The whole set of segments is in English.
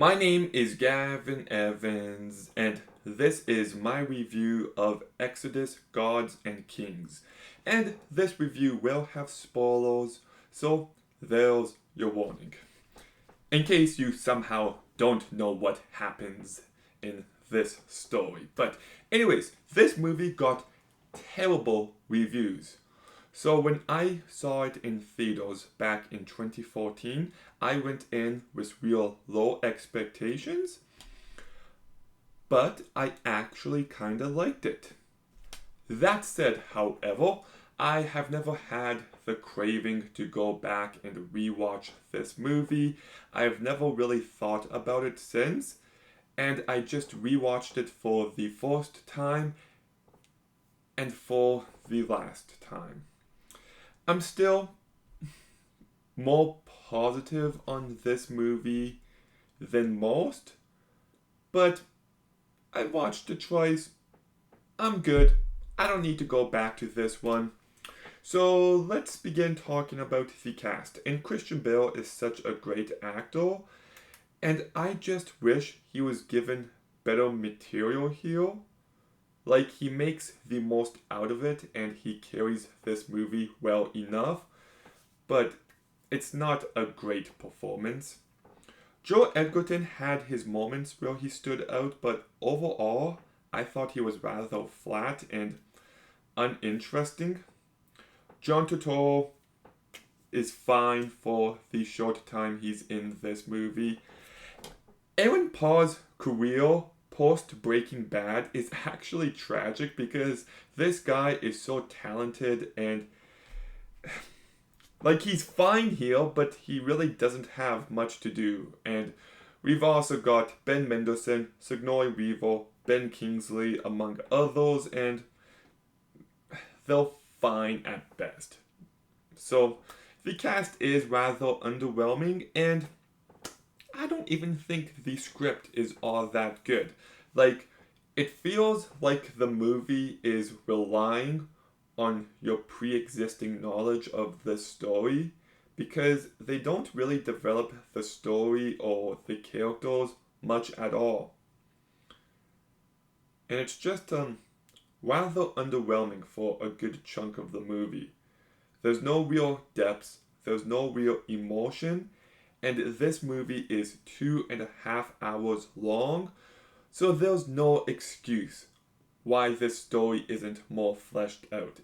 My name is Gavin Evans, and this is my review of Exodus Gods and Kings. And this review will have spoilers, so there's your warning. In case you somehow don't know what happens in this story. But, anyways, this movie got terrible reviews. So when I saw it in theaters back in 2014, I went in with real low expectations, but I actually kind of liked it. That said, however, I have never had the craving to go back and rewatch this movie. I've never really thought about it since, and I just rewatched it for the first time and for the last time. I'm still more positive on this movie than most, but I watched it twice. I'm good. I don't need to go back to this one. So let's begin talking about the cast. And Christian Bale is such a great actor, and I just wish he was given better material here. Like, he makes the most out of it and he carries this movie well enough, but it's not a great performance. Joe Edgerton had his moments where he stood out, but overall, I thought he was rather flat and uninteresting. John Turturro is fine for the short time he's in this movie. Aaron Paul's career post Breaking Bad is actually tragic because this guy is so talented and like he's fine here, but he really doesn't have much to do. And we've also got Ben Mendelsohn, Sigourney Weaver, Ben Kingsley, among others, and they're fine at best. So the cast is rather underwhelming, and I don't even think the script is all that good. Like, it feels like the movie is relying on your pre existing knowledge of the story because they don't really develop the story or the characters much at all. And it's just rather underwhelming for a good chunk of the movie. There's no real depth, there's no real emotion, and this movie is 2.5 hours long, so there's no excuse why this story isn't more fleshed out.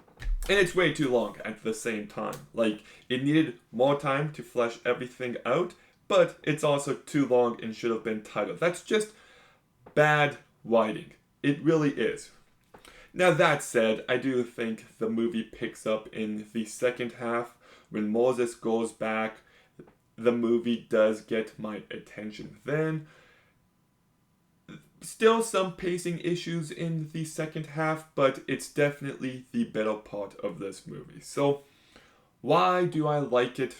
And it's way too long at the same time. Like, it needed more time to flesh everything out, but it's also too long and should have been tighter. That's just bad writing. It really is. Now, that said, I do think the movie picks up in the second half. When Moses goes back, the movie does get my attention then. Still some pacing issues in the second half, but it's definitely the better part of this movie. So, why do I like it?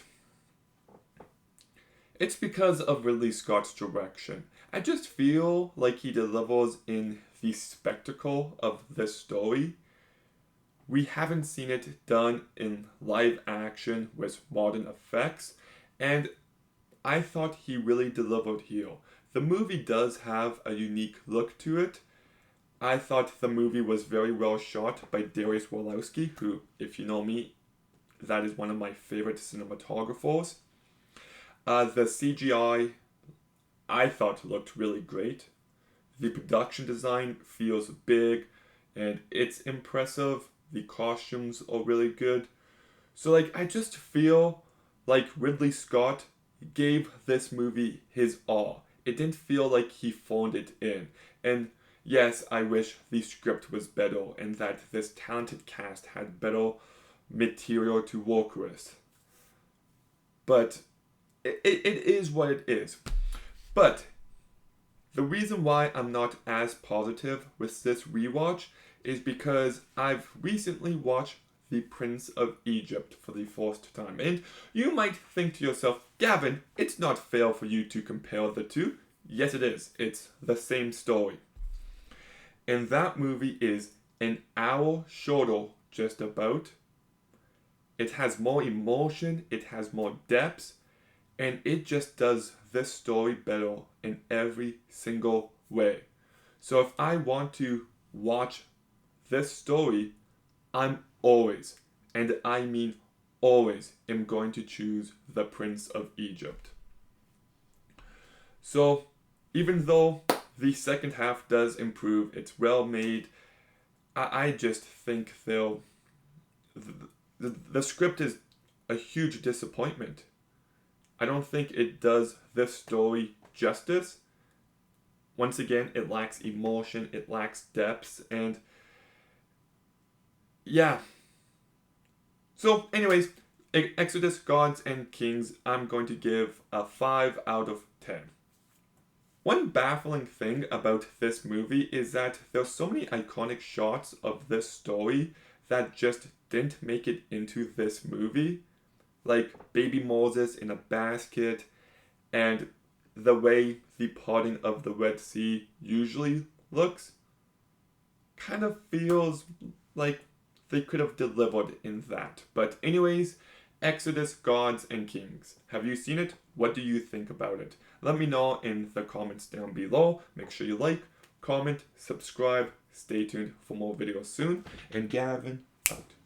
It's because of Ridley Scott's direction. I just feel like he delivers in the spectacle of this story. We haven't seen it done in live action with modern effects, and I thought he really delivered here. The movie does have a unique look to it. I thought the movie was very well shot by Darius Wolowski, who, if you know me, that is one of my favorite cinematographers. The CGI I thought looked really great. The production design feels big and it's impressive. The costumes are really good. So, like, I just feel like Ridley Scott gave this movie his all. It didn't feel like he phoned it in. And yes, I wish the script was better and that this talented cast had better material to work with. But it is what it is. But the reason why I'm not as positive with this rewatch is because I've recently watched The Prince of Egypt for the first time. And you might think to yourself, Gavin, it's not fair for you to compare the two. Yes, it is. It's the same story. And that movie is an hour shorter, just about. It has more emotion, it has more depth, and it just does this story better in every single way. So if I want to watch this story, I'm always, and I mean always, am going to choose The Prince of Egypt. So even though the second half does improve, it's well made, I just think the script is a huge disappointment. I don't think it does this story justice. Once again, it lacks emotion, it lacks depth, and yeah. So, anyways, Exodus, Gods, and Kings, I'm going to give a 5 out of 10. One baffling thing about this movie is that there's so many iconic shots of this story that just didn't make it into this movie. Like baby Moses in a basket, and the way the parting of the Red Sea usually looks kind of feels like they could have delivered in that. But anyways, Exodus, Gods, and Kings. Have you seen it? What do you think about it? Let me know in the comments down below. Make sure you like, comment, subscribe. Stay tuned for more videos soon. And Gavin, out.